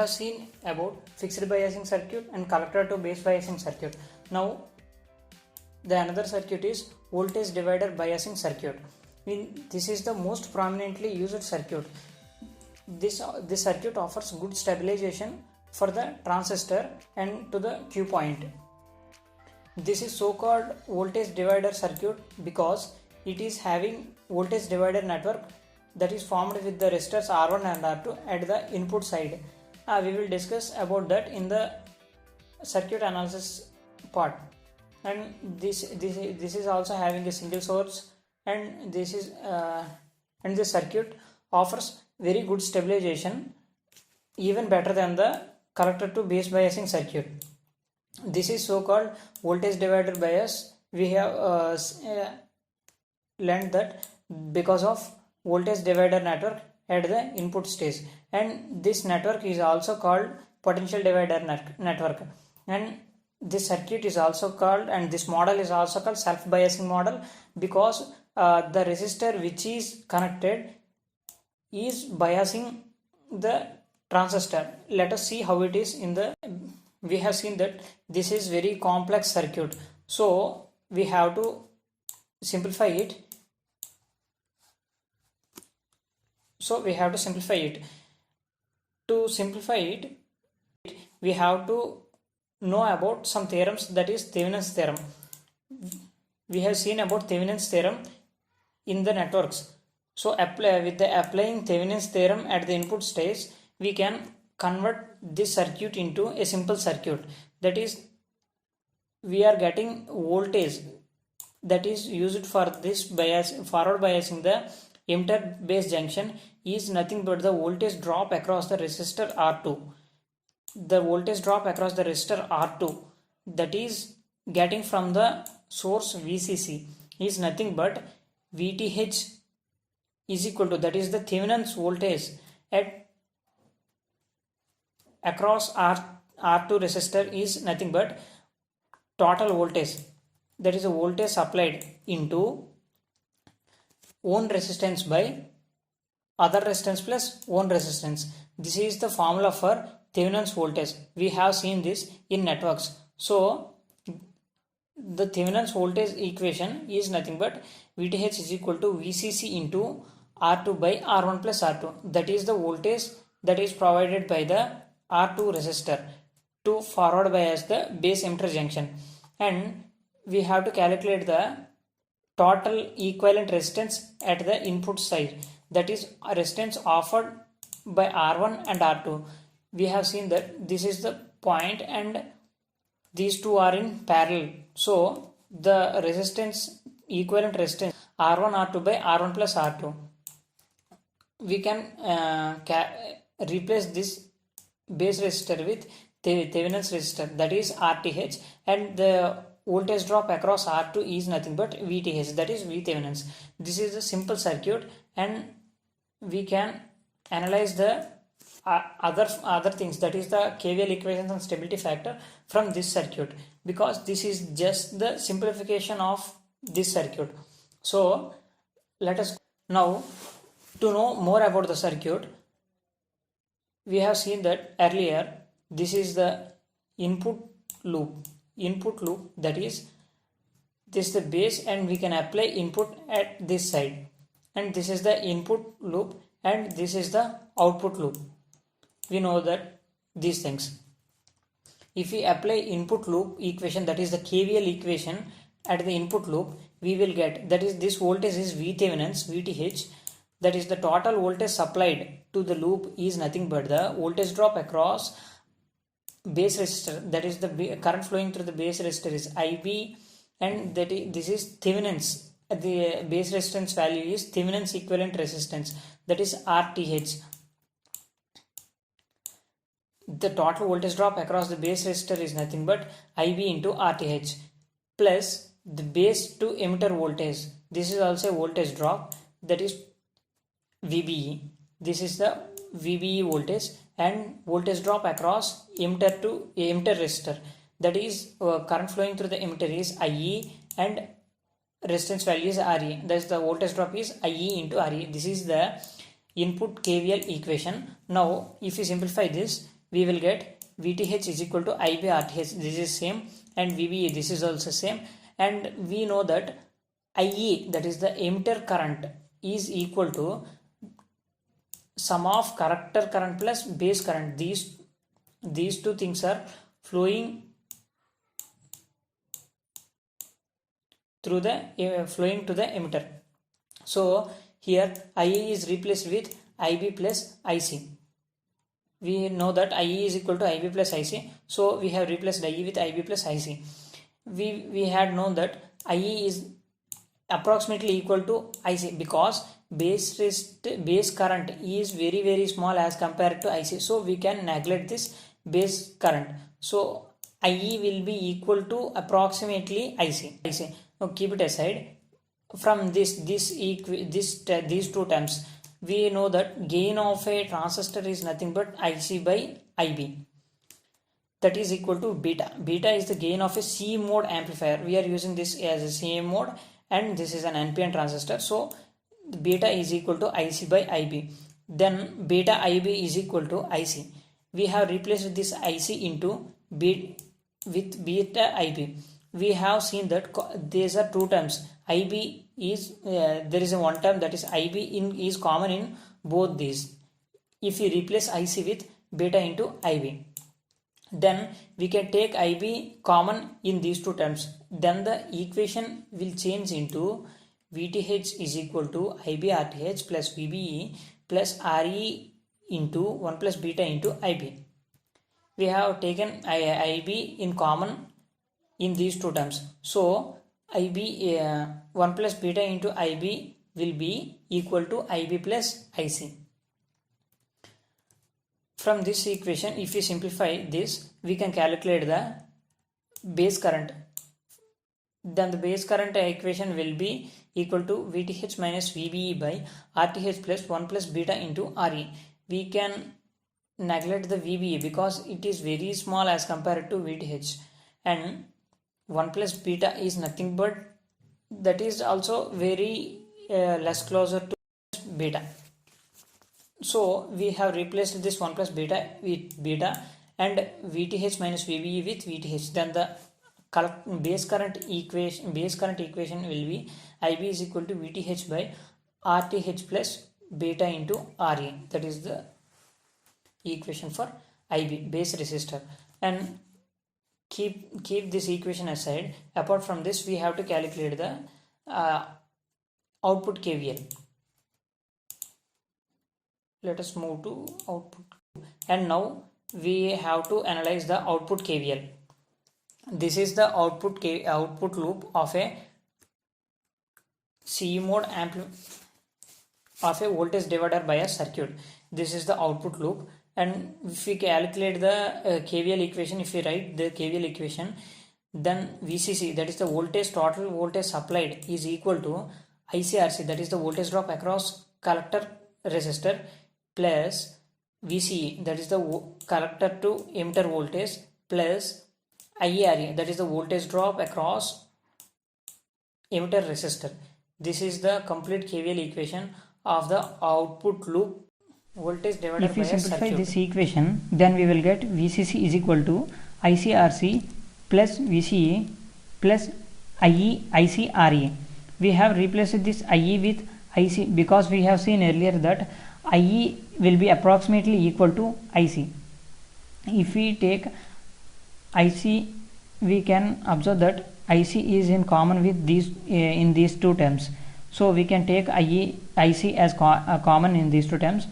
have seen about fixed biasing circuit and collector to base biasing circuit. Now the another circuit is voltage divider biasing circuit. This is the most prominently used circuit. This circuit offers good stabilization for the transistor and to the Q point. This is so called voltage divider circuit because it is having voltage divider network that is formed with the resistors R1 and R2 at the input side. We will discuss about that in the circuit analysis part. And this is also having a single source, and this circuit offers very good stabilization, even better than the collector to base biasing circuit. This is so called voltage divider bias. We have learned that because of voltage divider network at the input stage, and this network is also called potential divider network. And this circuit is also called, and this model is also called self biasing model, because the resistor which is connected is biasing the transistor. Let us see how it is in the. We have seen that this is very complex circuit, so we have to simplify it. To simplify it, we have to know about some theorems, that is Thevenin's theorem. We have seen about Thevenin's theorem in the networks. So applying Thevenin's theorem at the input stage, we can convert this circuit into a simple circuit. That is, we are getting voltage that is used for this forward biasing the emitter base junction is nothing but the voltage drop across the resistor R2. The voltage drop across the resistor R2 that is getting from the source VCC is nothing but VTH is equal to, that is the Thevenin's voltage at across R2 resistor is nothing but total voltage, that is a voltage supplied into own resistance by other resistance plus own resistance. This is the formula for Thevenin's voltage. We have seen this in networks. So the Thevenin's voltage equation is nothing but VTH is equal to VCC into R2 by R1 plus R2. That is the voltage that is provided by the R2 resistor to forward bias the base emitter junction. And we have to calculate the total equivalent resistance at the input side, that is resistance offered by R1 and R2. We have seen that this is the point and these two are in parallel. So the resistance, equivalent resistance R1 R2 by R1 plus R2, we can replace this base resistor with Thevenin's resistor, that is RTH, and the voltage drop across R2 is nothing but VTH, that is VThevenin's. This is a simple circuit, and we can analyze the other things, that is the KVL equations and stability factor from this circuit, because this is just the simplification of this circuit. So let us now, to know more about the circuit, we have seen that earlier this is the input loop, that is this is the base, and we can apply input at this side, and this is the input loop, and this is the output loop. We know that these things. If we apply input loop equation, that is the KVL equation at the input loop, we will get, that is this voltage is VThevenin's, VTH, that is the total voltage supplied to the loop is nothing but the voltage drop across base resistor, that is the current flowing through the base resistor is IB, and this is Thevenin's, the base resistance value is Thevenin's equivalent resistance, that is RTH. The total voltage drop across the base resistor is nothing but IB into RTH plus the base to emitter voltage. This is also a voltage drop, that is VBE. This is the VBE voltage, and voltage drop across emitter to emitter resistor, that is current flowing through the emitter is IE, and resistance value is RE. Thus the voltage drop is IE into RE. This is the input KVL equation. Now if we simplify this, we will get VTH is equal to I by RTH. This is same, and VBE, this is also same. And we know that IE, that is the emitter current, is equal to sum of collector current plus base current. These two things are flowing through the flowing to the emitter. So here IE is replaced with IB plus IC. We know that IE is equal to IB plus IC, so we have replaced IE with IB plus IC. We had known that IE is approximately equal to IC because base current is very small as compared to IC, so we can neglect this base current. So IE will be equal to approximately IC. Now keep it aside. From these two terms, we know that gain of a transistor is nothing but IC by IB. That is equal to beta. Beta is the gain of a C mode amplifier. We are using this as a C mode, and this is an NPN transistor. So beta is equal to IC by IB. Then beta IB is equal to IC. We have replaced this IC into with beta IB. We have seen that these are two terms. IB is there is a one term, that is IB is common in both these. If we replace IC with beta into IB, then we can take IB common in these two terms. Then the equation will change into VTH is equal to IB RTH plus VBE plus RE into 1 plus beta into IB. We have taken IB in common in these two terms. So IB 1 plus beta into IB will be equal to IB plus IC. From this equation, if we simplify this, we can calculate the base current. Then the base current equation will be equal to VTH minus VBE by RTH plus 1 plus beta into RE. We can neglect the VBE because it is very small as compared to VTH, and 1 plus beta is nothing but that is also very less closer to beta. So we have replaced this 1 plus beta with beta and VTH minus VBE with VTH. Then the base current equation will be IB is equal to VTH by RTH plus beta into RE. That is the equation for IB, base resistor. And keep this equation aside. Apart from this, we have to calculate the output KVL. Let us move to output, and now we have to analyze the output KVL. This is the output loop of a C mode of a voltage divider by a circuit. This is the output loop, and if we calculate the KVL equation, if we write the KVL equation, then VCC, that is the total voltage supplied, is equal to ICRC, that is the voltage drop across collector resistor, plus VCE, that is the collector to emitter voltage, plus IARE, that is the voltage drop across emitter resistor. This is the complete KVL equation of the output loop voltage divider. If we simplify this equation, then we will get VCC is equal to ICRC plus VCE plus ICRE. We have replaced this IE with IC because we have seen earlier that IE will be approximately equal to IC. If we take IC, we can observe that IC is in common with these in these two terms. So we can take IC as common in these two terms.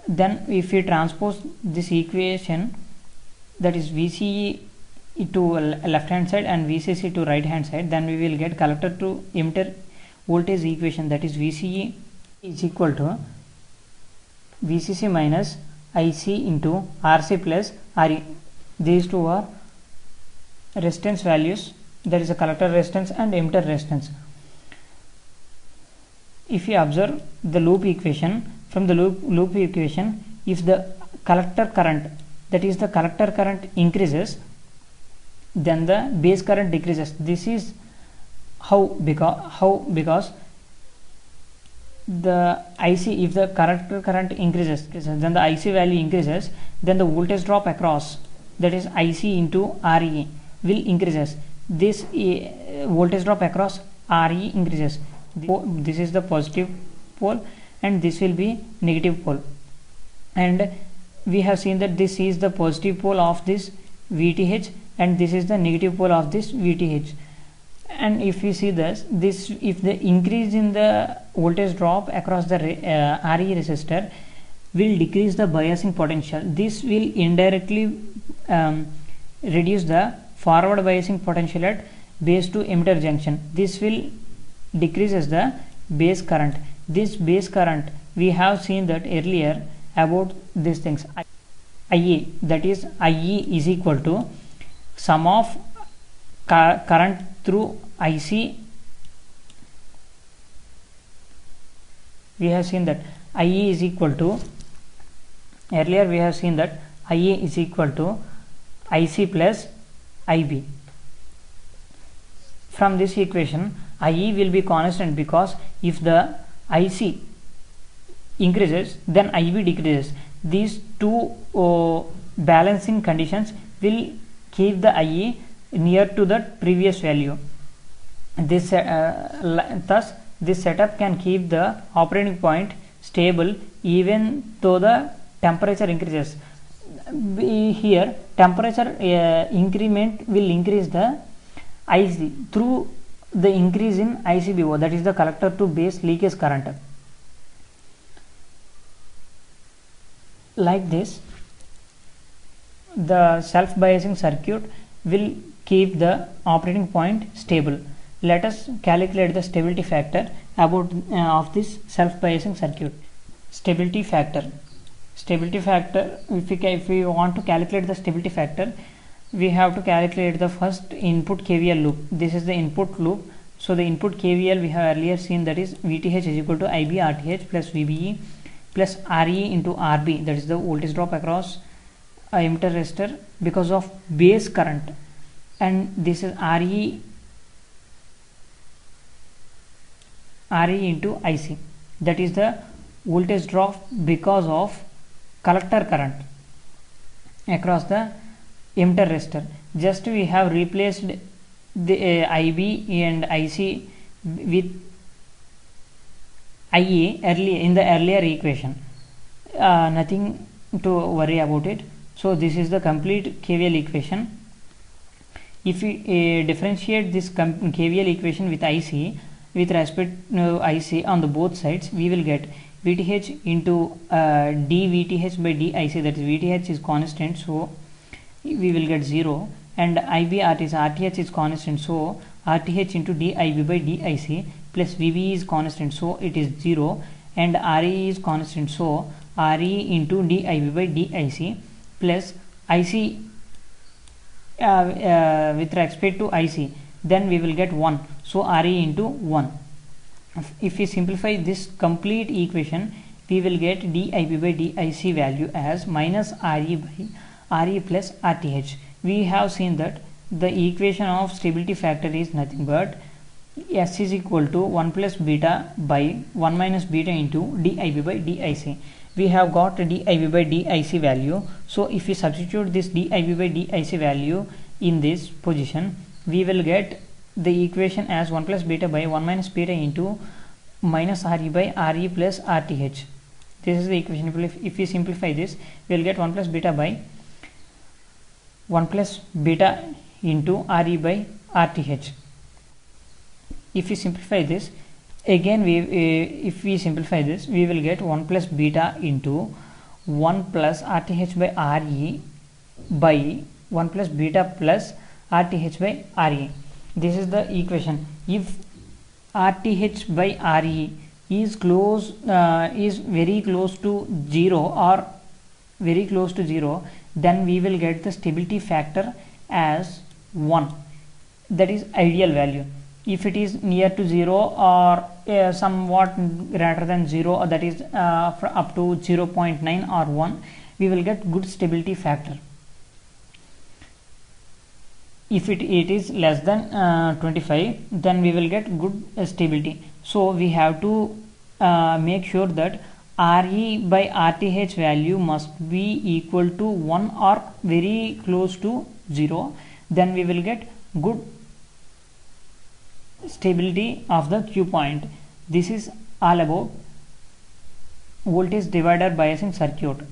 Then if we transpose this equation, that is VCE to left hand side and VCC to right hand side, then we will get collector to emitter voltage equation, that is VCE is equal to VCC minus IC into RC plus RE. These two are resistance values, that is a collector resistance and emitter resistance. If you observe the loop equation, from the loop equation, if the collector current, that is the collector current, increases, then the base current decreases. This is because the IC, if the current increases, then the IC value increases, then the voltage drop across, that is IC into RE, will increases. This voltage drop across RE increases. This is the positive pole and this will be negative pole, and we have seen that this is the positive pole of this VTH and this is the negative pole of this VTH. And if we see this, if the increase in the voltage drop across the RE resistor will decrease the biasing potential, this will indirectly reduce the forward biasing potential at base to emitter junction. This will decreases the base current. This base current, we have seen that earlier about these things. IA, that is IE is equal to sum of current through IC. We have seen that IE is equal to, earlier we have seen that IA is equal to IC plus IB. From this equation, IE will be constant, because if the IC increases then IB decreases. These two balancing conditions will keep the IE near to the previous value. Thus this setup can keep the operating point stable even though the temperature increases. Here temperature increment will increase the IC through the increase in ICBO, that is the collector to base leakage current. Like this, the self biasing circuit will keep the operating point stable. Let us calculate the stability factor about of this self biasing circuit. Stability factor. If we want to calculate the stability factor, we have to calculate the first input KVL loop. This is the input loop. So the input KVL we have earlier seen, that is VTH is equal to IB RTH plus VBE plus RE into RB, that is the voltage drop across emitter resistor because of base current, and this is RE into IC, that is the voltage drop because of collector current across the emitter resistor. Just we have replaced the IB and IC with IA earlier in the earlier equation. Nothing to worry about it. So this is the complete KVL equation. If we differentiate this KVL equation with IC with respect to IC on the both sides, we will get VTH into dVTH by dIC, that is VTH is constant, so we will get 0, and IB RTH is constant, so RTH into dIB by dIC plus VB is constant, so it is 0, and RE is constant, so RE into dIB by dIC plus IC with respect to IC, then we will get 1, so RE into 1. If we simplify this complete equation, we will get dIB by dIC value as minus RE by RE plus RTH. We have seen that the equation of stability factor is nothing but S is equal to 1 plus beta by 1 minus beta into dIB by dIC. We have got dIB by dIC value, so if we substitute this dIB by dIC value in this position, we will get the equation as 1 plus beta by 1 minus beta into minus RE by RE plus RTH. This is the equation. If we simplify this, we will get 1 plus beta by 1 plus beta into RE by RTH. If we simplify this again, if we simplify this, we will get 1 plus beta into 1 plus RTH by RE by 1 plus beta plus RTH by RE. This is the equation. If RTH by RE is very close to 0 or very close to 0, then we will get the stability factor as 1, that is ideal value. If it is near to 0 or somewhat greater than 0, that is up to 0.9 or 1, we will get good stability factor. If it is less than 25, then we will get good stability. So we have to make sure that Re by RTH value must be equal to 1 or very close to 0. Then we will get good stability of the Q point. This is all about voltage divider biasing circuit.